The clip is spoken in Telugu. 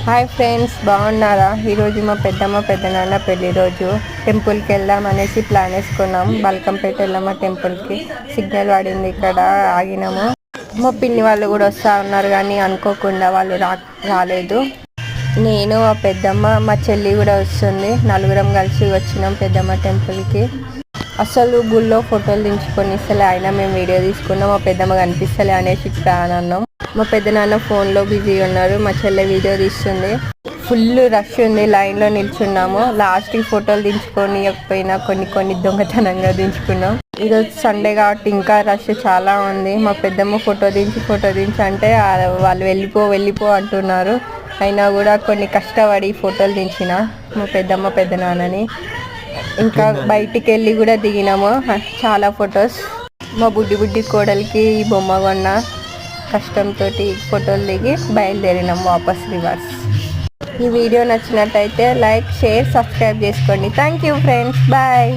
హాయ్ ఫ్రెండ్స్, బాగున్నారా? ఈరోజు మా పెద్దమ్మ పెద్దనాన్న పెళ్లి రోజు. టెంపుల్కి వెళ్దాం అనేసి ప్లాన్ వేసుకున్నాం. బల్కంపేట వెళ్ళాము టెంపుల్కి. సిగ్నల్ పడింది, ఇక్కడ ఆగినాము. మా పిన్ని వాళ్ళు కూడా వస్తూ ఉన్నారు, కానీ అనుకోకుండా వాళ్ళు రాలేదు. నేను, మా పెద్దమ్మ, మా చెల్లి కూడా వస్తుంది. నలుగురం కలిసి వచ్చినాం పెద్దమ్మ టెంపుల్కి. అసలు గుళ్ళో ఫోటోలు దించుకొని ఇస్తలే, అయినా మేము వీడియో తీసుకున్నాం. మా పెద్దమ్మ కనిపిస్తలే అనేసి ప్లాన్ అన్నాం. మా పెద్దనాన్న ఫోన్లో బిజీ ఉన్నారు, మా చెల్లె వీడియో తీస్తుంది. ఫుల్ రష్ ఉంది, లైన్లో నిల్చున్నాము. లాస్ట్కి ఫోటోలు దించుకోనికపోయినా కొన్ని దొంగతనంగా దించుకున్నాం. ఈరోజు సండే కాబట్టి ఇంకా రష్ చాలా ఉంది. మా పెద్దమ్మ ఫోటో దించి అంటే వాళ్ళు వెళ్ళిపో అంటున్నారు. అయినా కూడా కొన్ని కష్టపడి ఫోటోలు దించిన మా పెద్దమ్మ పెద్దనాన్నని. ఇంకా బయటికి వెళ్ళి కూడా దిగినాము చాలా ఫొటోస్. మా బుడ్డి కోడలికి ఈ బొమ్మ కొన్న కష్టంతో ఫోటోలు దిగి బయలుదేరినాం వాపస్ రివర్స్. ఈ వీడియో నచ్చినట్టయితే లైక్, షేర్, సబ్స్క్రైబ్ చేసుకోండి. Thank you friends, bye.